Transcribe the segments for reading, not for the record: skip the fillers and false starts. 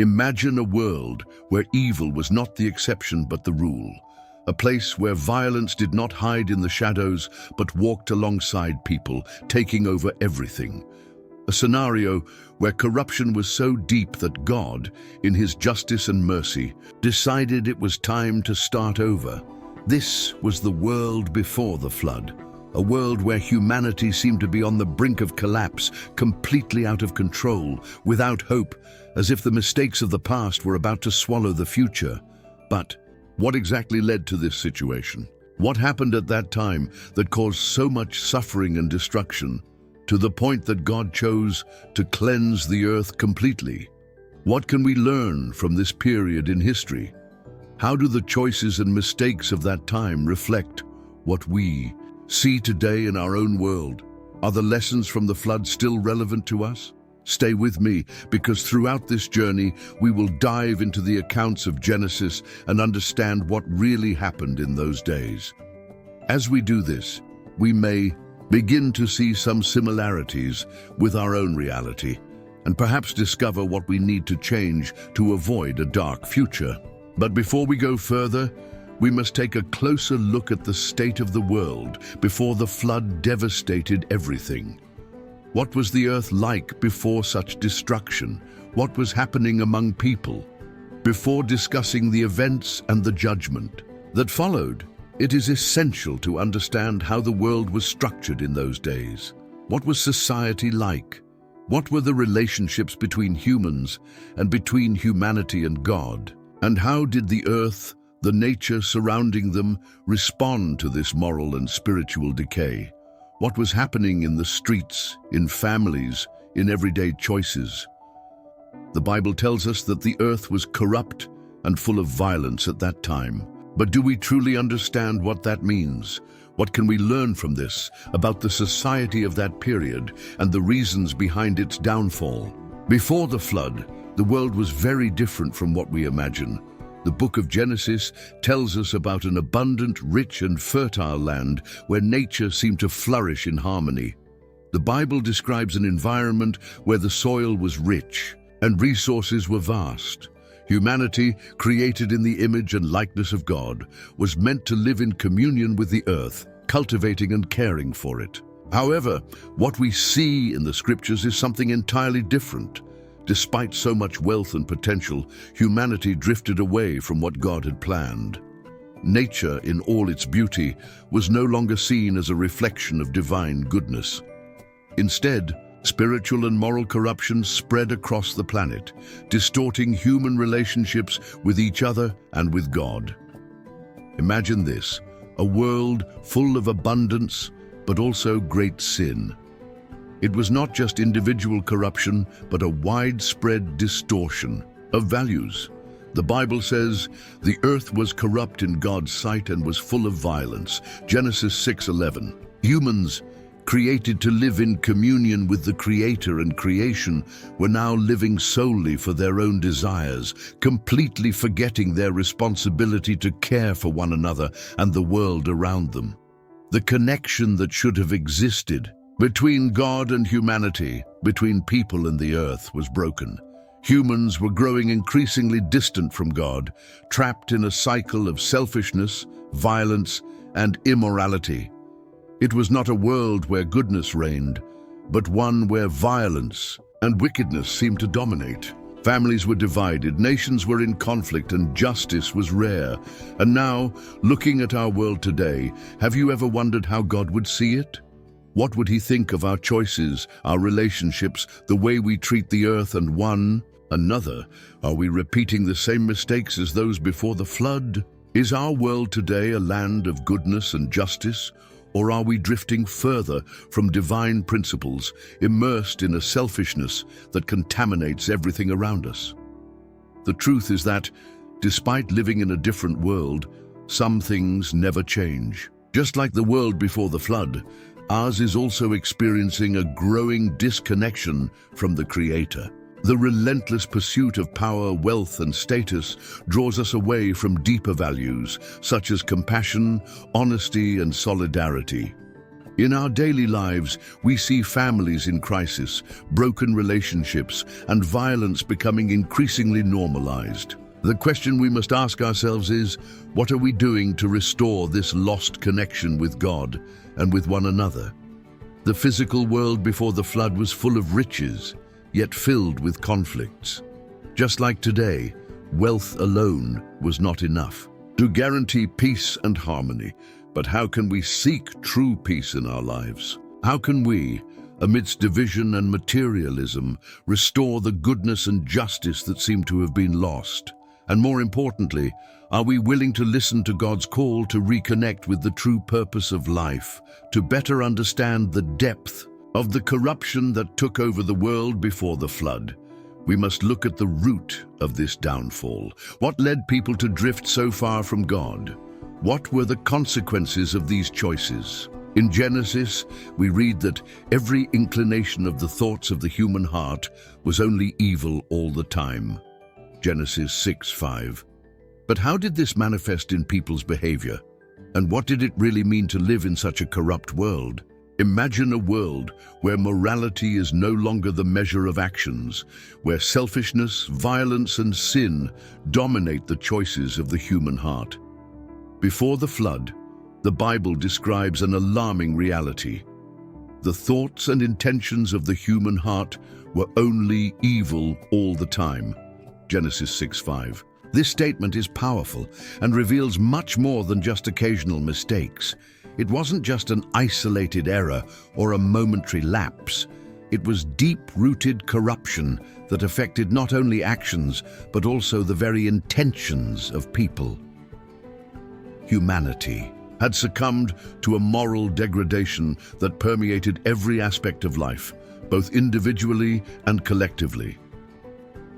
Imagine a world where evil was not the exception but the rule. A place where violence did not hide in the shadows but walked alongside people, taking over everything. A scenario where corruption was so deep that God, in his justice and mercy, decided it was time to start over. This was the world before the flood, a world where humanity seemed to be on the brink of collapse, completely out of control, without hope, as if the mistakes of the past were about to swallow the future. But what exactly led to this situation? What happened at that time that caused so much suffering and destruction, to the point that God chose to cleanse the earth completely? What can we learn from this period in history? How do the choices and mistakes of that time reflect what we see today in our own world? Are the lessons from the flood still relevant to us? Stay with me, because throughout this journey, we will dive into the accounts of Genesis and understand what really happened in those days. As we do this, we may begin to see some similarities with our own reality, and perhaps discover what we need to change to avoid a dark future. But before we go further, we must take a closer look at the state of the world before the flood devastated everything. What was the earth like before such destruction? What was happening among people? Before discussing the events and the judgment that followed, it is essential to understand how the world was structured in those days. What was society like? What were the relationships between humans and between humanity and God? And how did the earth, the nature surrounding them, respond to this moral and spiritual decay? What was happening in the streets, in families, in everyday choices? The Bible tells us that the earth was corrupt and full of violence at that time. But do we truly understand what that means? What can we learn from this about the society of that period and the reasons behind its downfall? Before the flood, the world was very different from what we imagine. The book of Genesis tells us about an abundant, rich and fertile land where nature seemed to flourish in harmony. The Bible describes an environment where the soil was rich and resources were vast. Humanity, created in the image and likeness of God, was meant to live in communion with the earth, cultivating and caring for it. However, what we see in the scriptures is something entirely different. Despite so much wealth and potential, humanity drifted away from what God had planned. Nature, in all its beauty, was no longer seen as a reflection of divine goodness. Instead, spiritual and moral corruption spread across the planet, distorting human relationships with each other and with God. Imagine this, a world full of abundance, but also great sin. It was not just individual corruption, but a widespread distortion of values. The Bible says, the earth was corrupt in God's sight and was full of violence. Genesis 6:11. Humans, created to live in communion with the Creator and creation, were now living solely for their own desires, completely forgetting their responsibility to care for one another and the world around them. The connection that should have existed between God and humanity, between people and the earth, was broken. Humans were growing increasingly distant from God, trapped in a cycle of selfishness, violence, and immorality. It was not a world where goodness reigned, but one where violence and wickedness seemed to dominate. Families were divided, nations were in conflict, and justice was rare. And now, looking at our world today, have you ever wondered how God would see it? What would he think of our choices, our relationships, the way we treat the earth and one another? Are we repeating the same mistakes as those before the flood? Is our world today a land of goodness and justice? Or are we drifting further from divine principles, immersed in a selfishness that contaminates everything around us? The truth is that, despite living in a different world, some things never change. Just like the world before the flood, ours is also experiencing a growing disconnection from the Creator. The relentless pursuit of power, wealth, and status draws us away from deeper values, such as compassion, honesty, and solidarity. In our daily lives, we see families in crisis, broken relationships, and violence becoming increasingly normalized. The question we must ask ourselves is, what are we doing to restore this lost connection with God and with one another? The physical world before the flood was full of riches, yet filled with conflicts. Just like today, wealth alone was not enough to guarantee peace and harmony. But how can we seek true peace in our lives? How can we, amidst division and materialism, restore the goodness and justice that seem to have been lost? And more importantly, are we willing to listen to God's call to reconnect with the true purpose of life, to better understand the depth of the corruption that took over the world before the flood? We must look at the root of this downfall. What led people to drift so far from God? What were the consequences of these choices? In Genesis, we read that every inclination of the thoughts of the human heart was only evil all the time. Genesis 6:5. But how did this manifest in people's behavior? And what did it really mean to live in such a corrupt world? Imagine a world where morality is no longer the measure of actions, where selfishness, violence, and sin dominate the choices of the human heart. Before the flood, the Bible describes an alarming reality. The thoughts and intentions of the human heart were only evil all the time. Genesis 6:5. This statement is powerful and reveals much more than just occasional mistakes. It wasn't just an isolated error or a momentary lapse. It was deep-rooted corruption that affected not only actions, but also the very intentions of people. Humanity had succumbed to a moral degradation that permeated every aspect of life, both individually and collectively.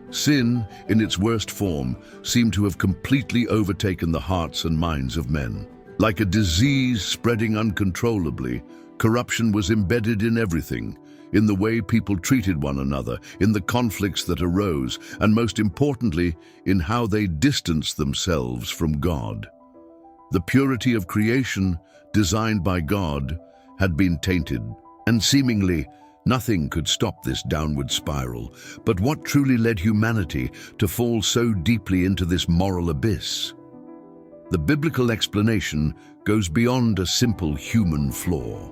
Sin, in its worst form, seemed to have completely overtaken the hearts and minds of men. Like a disease spreading uncontrollably, corruption was embedded in everything, in the way people treated one another, in the conflicts that arose, and most importantly, in how they distanced themselves from God. The purity of creation, designed by God, had been tainted, and seemingly nothing could stop this downward spiral. But what truly led humanity to fall so deeply into this moral abyss? The biblical explanation goes beyond a simple human flaw.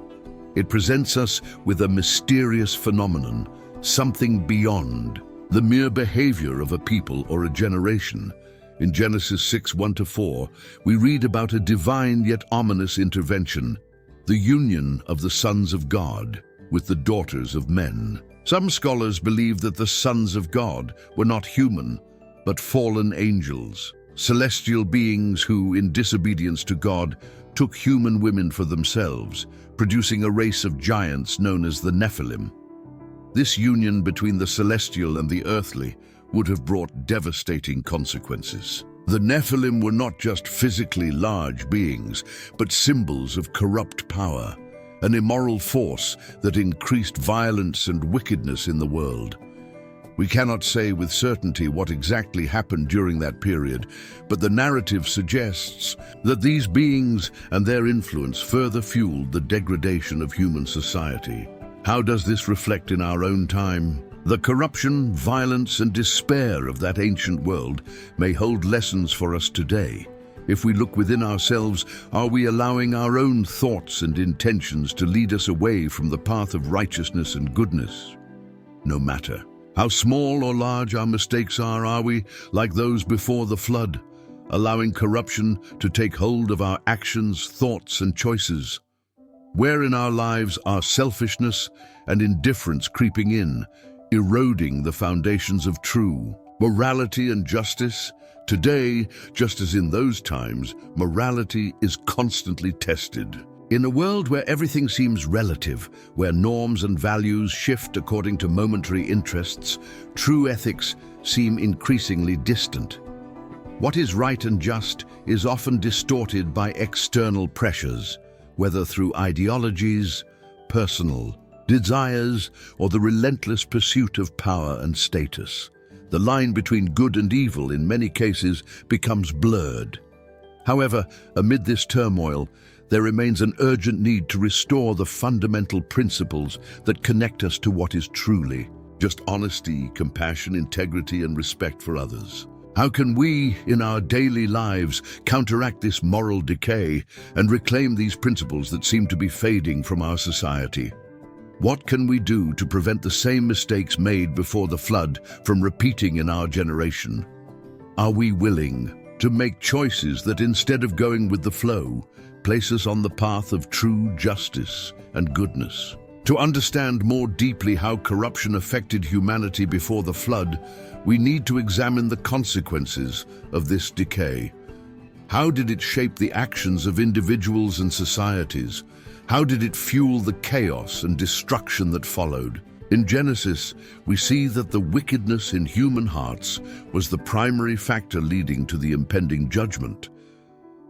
It presents us with a mysterious phenomenon, something beyond the mere behavior of a people or a generation. In Genesis 6:1-4, we read about a divine yet ominous intervention, the union of the sons of God with the daughters of men. Some scholars believe that the sons of God were not human, but fallen angels, celestial beings who, in disobedience to God, took human women for themselves, producing a race of giants known as the Nephilim. This union between the celestial and the earthly would have brought devastating consequences. The Nephilim were not just physically large beings, but symbols of corrupt power, an immoral force that increased violence and wickedness in the world. We cannot say with certainty what exactly happened during that period, but the narrative suggests that these beings and their influence further fueled the degradation of human society. How does this reflect in our own time? The corruption, violence, and despair of that ancient world may hold lessons for us today. If we look within ourselves, are we allowing our own thoughts and intentions to lead us away from the path of righteousness and goodness? No matter how small or large our mistakes are we, like those before the flood, allowing corruption to take hold of our actions, thoughts, and choices? Where in our lives are selfishness and indifference creeping in, eroding the foundations of true morality and justice? Today, just as in those times, morality is constantly tested. In a world where everything seems relative, where norms and values shift according to momentary interests, true ethics seem increasingly distant. What is right and just is often distorted by external pressures, whether through ideologies, personal desires, or the relentless pursuit of power and status. The line between good and evil in many cases becomes blurred. However, amid this turmoil, there remains an urgent need to restore the fundamental principles that connect us to what is truly just honesty, compassion, integrity, and respect for others. How can we, in our daily lives, counteract this moral decay and reclaim these principles that seem to be fading from our society? What can we do to prevent the same mistakes made before the flood from repeating in our generation? Are we willing to make choices that, instead of going with the flow, place us on the path of true justice and goodness? To understand more deeply how corruption affected humanity before the flood, we need to examine the consequences of this decay. How did it shape the actions of individuals and societies? How did it fuel the chaos and destruction that followed? In Genesis, we see that the wickedness in human hearts was the primary factor leading to the impending judgment.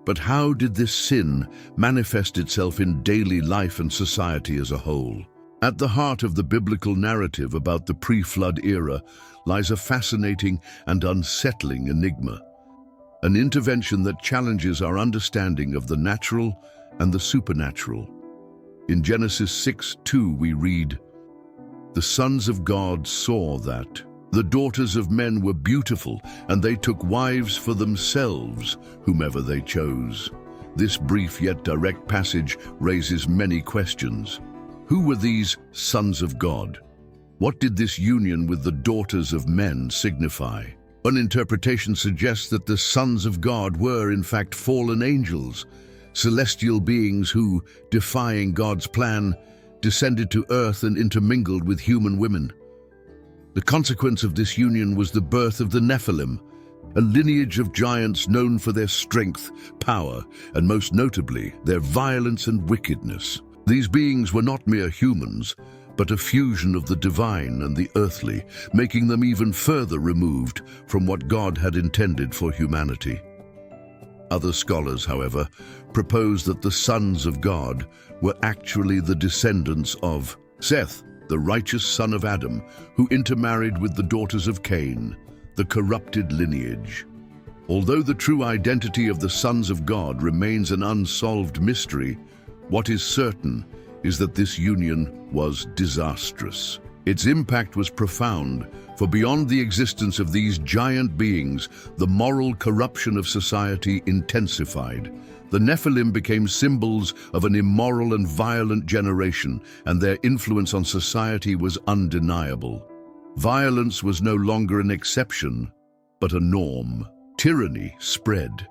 But how did this sin manifest itself in daily life and society as a whole? At the heart of the biblical narrative about the pre-flood era lies a fascinating and unsettling enigma, an intervention that challenges our understanding of the natural and the supernatural. In Genesis 6:2 we read, "The sons of God saw that the daughters of men were beautiful, and they took wives for themselves, whomever they chose." This brief yet direct passage raises many questions. Who were these sons of God? What did this union with the daughters of men signify? One interpretation suggests that the sons of God were, in fact, fallen angels, celestial beings who, defying God's plan, descended to earth and intermingled with human women. The consequence of this union was the birth of the Nephilim, a lineage of giants known for their strength, power, and most notably, their violence and wickedness. These beings were not mere humans, but a fusion of the divine and the earthly, making them even further removed from what God had intended for humanity. Other scholars, however, propose that the sons of God were actually the descendants of Seth, the righteous son of Adam, who intermarried with the daughters of Cain, the corrupted lineage. Although the true identity of the sons of God remains an unsolved mystery, what is certain is that this union was disastrous. Its impact was profound, for beyond the existence of these giant beings, the moral corruption of society intensified. The Nephilim became symbols of an immoral and violent generation, and their influence on society was undeniable. Violence was no longer an exception, but a norm. Tyranny spread,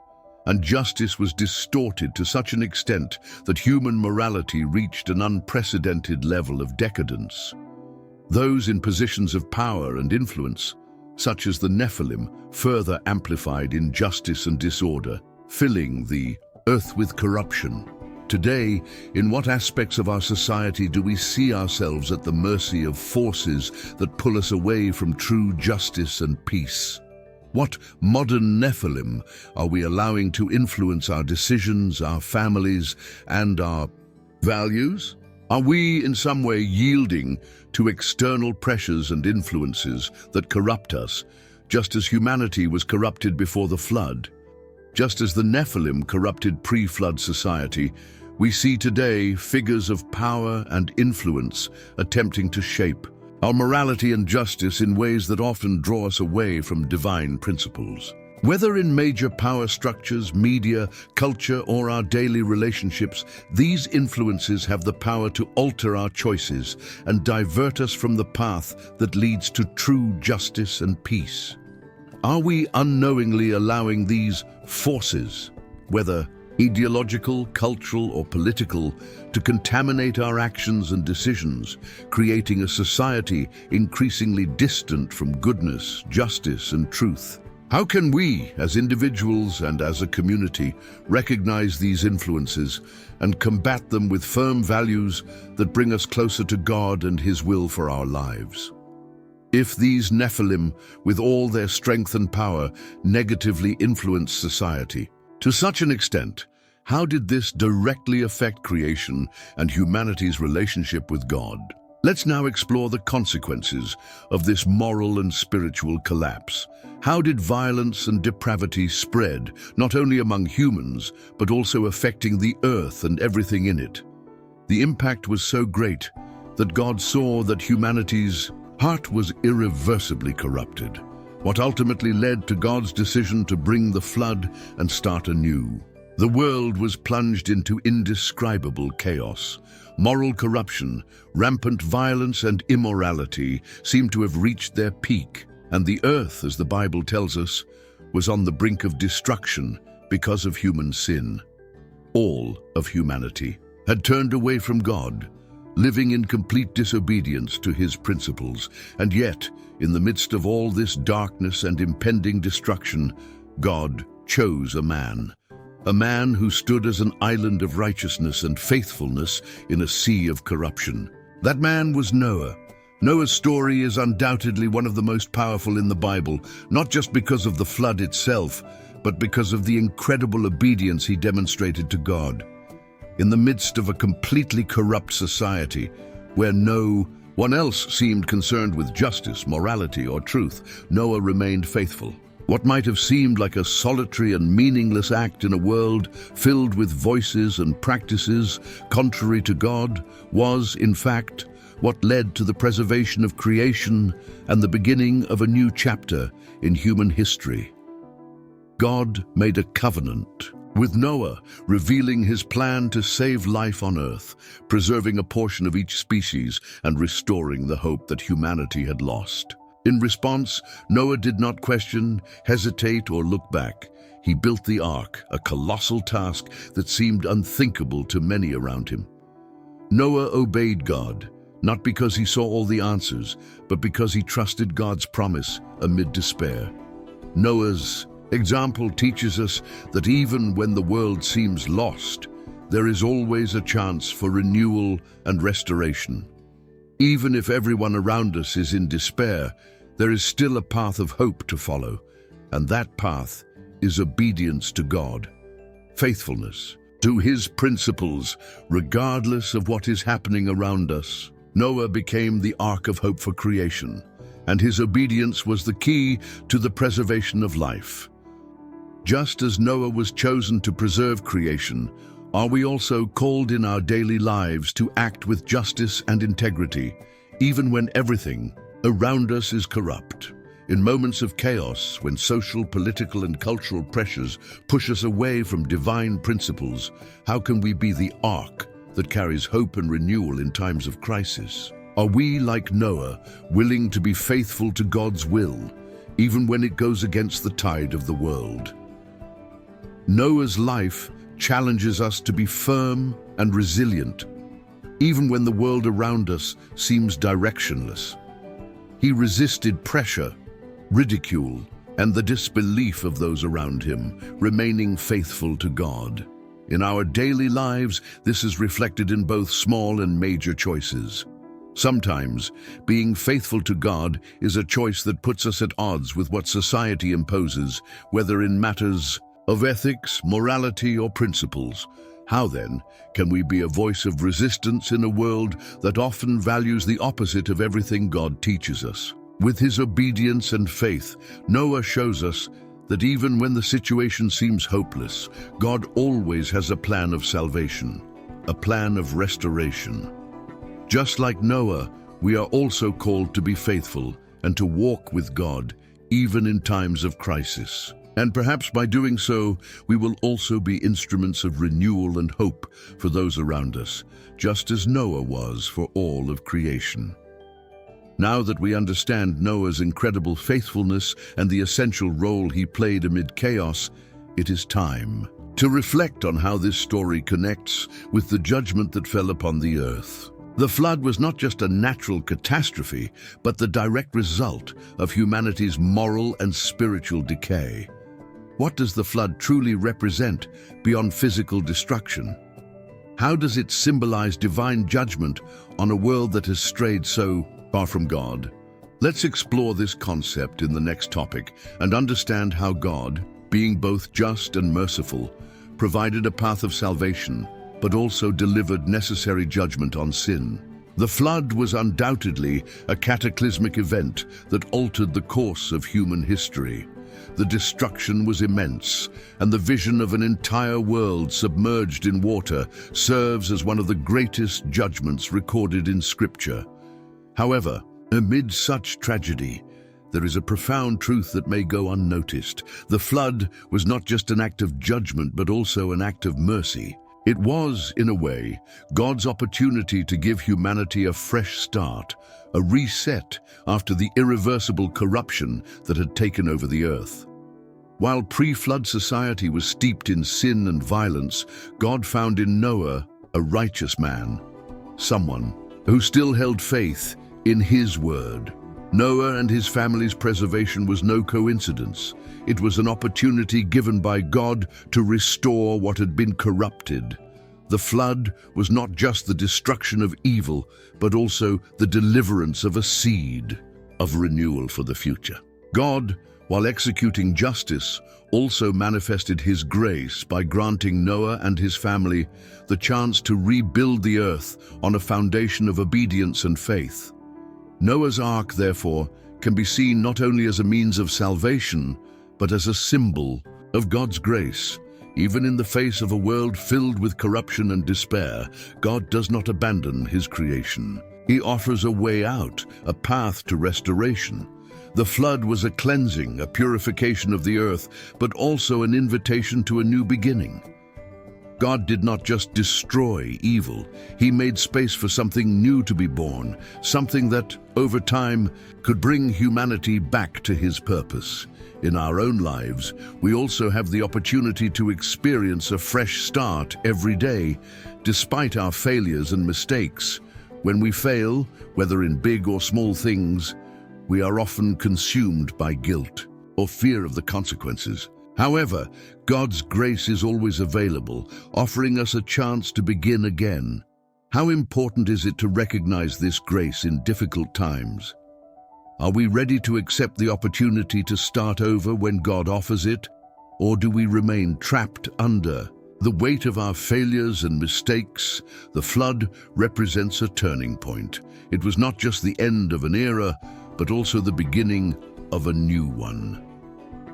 and justice was distorted to such an extent that human morality reached an unprecedented level of decadence. Those in positions of power and influence, such as the Nephilim, further amplified injustice and disorder, filling the earth with corruption. Today, in what aspects of our society do we see ourselves at the mercy of forces that pull us away from true justice and peace? What modern Nephilim are we allowing to influence our decisions, our families, and our values? Are we in some way yielding to external pressures and influences that corrupt us, just as humanity was corrupted before the flood? Just as the Nephilim corrupted pre-flood society, we see today figures of power and influence attempting to shape our morality and justice in ways that often draw us away from divine principles. Whether in major power structures, media, culture, or our daily relationships, these influences have the power to alter our choices and divert us from the path that leads to true justice and peace. Are we unknowingly allowing these forces, whether ideological, cultural, or political, to contaminate our actions and decisions, creating a society increasingly distant from goodness, justice, and truth? How can we, as individuals and as a community, recognize these influences and combat them with firm values that bring us closer to God and His will for our lives? If these Nephilim, with all their strength and power, negatively influence society, to such an extent, how did this directly affect creation and humanity's relationship with God? Let's now explore the consequences of this moral and spiritual collapse. How did violence and depravity spread, not only among humans, but also affecting the earth and everything in it? The impact was so great that God saw that humanity's heart was irreversibly corrupted, what ultimately led to God's decision to bring the flood and start anew. The world was plunged into indescribable chaos. Moral corruption, rampant violence and immorality seemed to have reached their peak, and the earth, as the Bible tells us, was on the brink of destruction because of human sin. All of humanity had turned away from God, living in complete disobedience to His principles, and yet, in the midst of all this darkness and impending destruction, God chose a man who stood as an island of righteousness and faithfulness in a sea of corruption. That man was Noah. Noah's story is undoubtedly one of the most powerful in the Bible, not just because of the flood itself, but because of the incredible obedience he demonstrated to God. In the midst of a completely corrupt society, where no one else seemed concerned with justice, morality, or truth, Noah remained faithful. What might have seemed like a solitary and meaningless act in a world filled with voices and practices contrary to God was, in fact, what led to the preservation of creation and the beginning of a new chapter in human history. God made a covenant with Noah, revealing His plan to save life on earth, preserving a portion of each species and restoring the hope that humanity had lost. In response, Noah did not question, hesitate, or look back. He built the ark, a colossal task that seemed unthinkable to many around him. Noah obeyed God, not because he saw all the answers, but because he trusted God's promise amid despair. Noah's example teaches us that even when the world seems lost, there is always a chance for renewal and restoration. Even if everyone around us is in despair, there is still a path of hope to follow, and that path is obedience to God, faithfulness to His principles, regardless of what is happening around us. Noah became the ark of hope for creation, and his obedience was the key to the preservation of life. Just as Noah was chosen to preserve creation, are we also called in our daily lives to act with justice and integrity, even when everything around us is corrupt? In moments of chaos, when social, political, and cultural pressures push us away from divine principles, how can we be the ark that carries hope and renewal in times of crisis? Are we, like Noah, willing to be faithful to God's will, even when it goes against the tide of the world? Noah's life challenges us to be firm and resilient, even when the world around us seems directionless. He resisted pressure, ridicule, and the disbelief of those around him, remaining faithful to God. In our daily lives, this is reflected in both small and major choices. Sometimes, being faithful to God is a choice that puts us at odds with what society imposes, whether in matters of ethics, morality, or principles. How then can we be a voice of resistance in a world that often values the opposite of everything God teaches us? With his obedience and faith, Noah shows us that even when the situation seems hopeless, God always has a plan of salvation, a plan of restoration. Just like Noah, we are also called to be faithful and to walk with God, even in times of crisis. And perhaps by doing so, we will also be instruments of renewal and hope for those around us, just as Noah was for all of creation. Now that we understand Noah's incredible faithfulness and the essential role he played amid chaos, it is time to reflect on how this story connects with the judgment that fell upon the earth. The flood was not just a natural catastrophe, but the direct result of humanity's moral and spiritual decay. What does the flood truly represent beyond physical destruction? How does it symbolize divine judgment on a world that has strayed so far from God? Let's explore this concept in the next topic and understand how God, being both just and merciful, provided a path of salvation, but also delivered necessary judgment on sin. The flood was undoubtedly a cataclysmic event that altered the course of human history. The destruction was immense, and the vision of an entire world submerged in water serves as one of the greatest judgments recorded in Scripture. However, amid such tragedy, there is a profound truth that may go unnoticed. The flood was not just an act of judgment, but also an act of mercy. It was, in a way, God's opportunity to give humanity a fresh start, a reset after the irreversible corruption that had taken over the earth. While pre-flood society was steeped in sin and violence, God found in Noah a righteous man, someone who still held faith in his word. Noah and his family's preservation was no coincidence. It was an opportunity given by God to restore what had been corrupted. The flood was not just the destruction of evil, but also the deliverance of a seed of renewal for the future. God, while executing justice, also manifested his grace by granting Noah and his family the chance to rebuild the earth on a foundation of obedience and faith. Noah's Ark, therefore, can be seen not only as a means of salvation, but as a symbol of God's grace. Even in the face of a world filled with corruption and despair, God does not abandon his creation. He offers a way out, a path to restoration. The flood was a cleansing, a purification of the earth, but also an invitation to a new beginning. God did not just destroy evil. He made space for something new to be born, something that, over time, could bring humanity back to his purpose. In our own lives, we also have the opportunity to experience a fresh start every day, despite our failures and mistakes. When we fail, whether in big or small things, we are often consumed by guilt or fear of the consequences. However, God's grace is always available, offering us a chance to begin again. How important is it to recognize this grace in difficult times? Are we ready to accept the opportunity to start over when God offers it? Or do we remain trapped under the weight of our failures and mistakes? The flood represents a turning point. It was not just the end of an era, but also the beginning of a new one.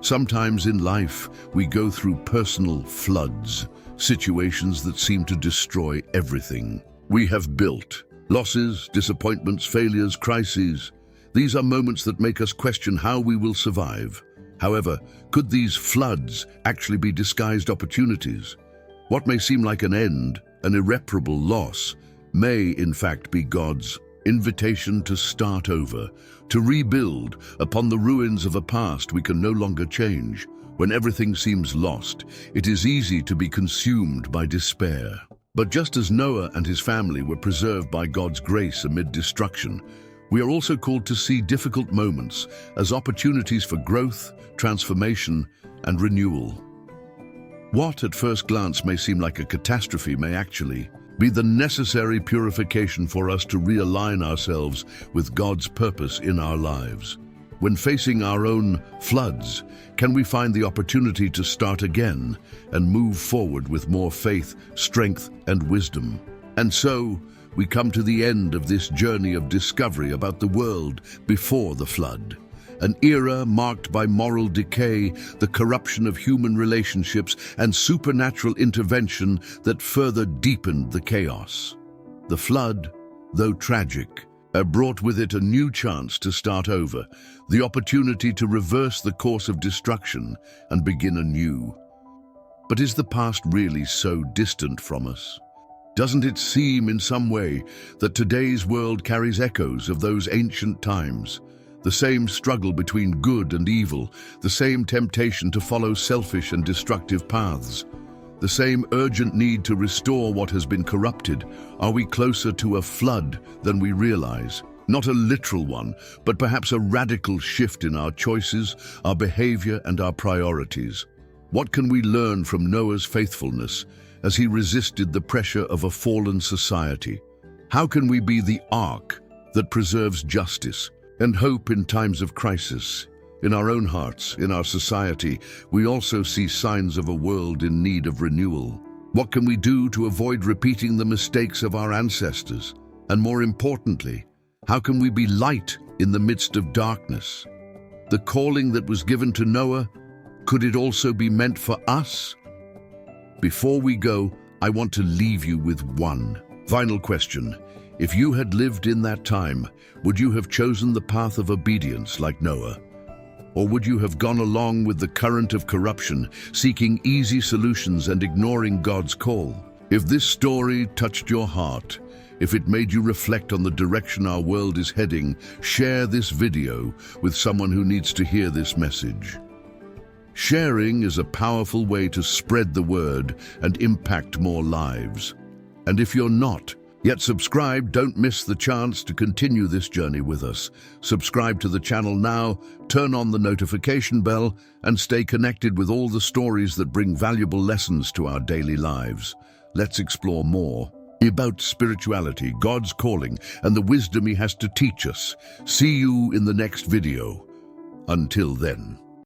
Sometimes in life, we go through personal floods, situations that seem to destroy everything we have built. Losses, disappointments, failures, crises. These are moments that make us question how we will survive. However, could these floods actually be disguised opportunities? What may seem like an end, an irreparable loss, may in fact be God's invitation to start over, to rebuild upon the ruins of a past we can no longer change. When everything seems lost, it is easy to be consumed by despair. But just as Noah and his family were preserved by God's grace amid destruction, we are also called to see difficult moments as opportunities for growth, transformation, and renewal. What at first glance may seem like a catastrophe may actually be the necessary purification for us to realign ourselves with God's purpose in our lives. When facing our own floods, can we find the opportunity to start again and move forward with more faith, strength, and wisdom? And so, we come to the end of this journey of discovery about the world before the flood. An era marked by moral decay, the corruption of human relationships, and supernatural intervention that further deepened the chaos. The flood, though tragic, brought with it a new chance to start over, the opportunity to reverse the course of destruction and begin anew. But is the past really so distant from us? Doesn't it seem in some way that today's world carries echoes of those ancient times? The same struggle between good and evil, the same temptation to follow selfish and destructive paths, the same urgent need to restore what has been corrupted. Are we closer to a flood than we realize? Not a literal one, but perhaps a radical shift in our choices, our behavior, and our priorities. What can we learn from Noah's faithfulness as he resisted the pressure of a fallen society? How can we be the ark that preserves justice and hope in times of crisis? In our own hearts, in our society, we also see signs of a world in need of renewal. What can we do to avoid repeating the mistakes of our ancestors? And more importantly, how can we be light in the midst of darkness? The calling that was given to Noah, could it also be meant for us? Before we go, I want to leave you with one final question. If you had lived in that time, would you have chosen the path of obedience like Noah? Or would you have gone along with the current of corruption, seeking easy solutions and ignoring God's call? If this story touched your heart, if it made you reflect on the direction our world is heading, share this video with someone who needs to hear this message. Sharing is a powerful way to spread the word and impact more lives. And if you're not yet subscribed, don't miss the chance to continue this journey with us. Subscribe to the channel now, turn on the notification bell, and stay connected with all the stories that bring valuable lessons to our daily lives. Let's explore more about spirituality, God's calling, and the wisdom He has to teach us. See you in the next video. Until then.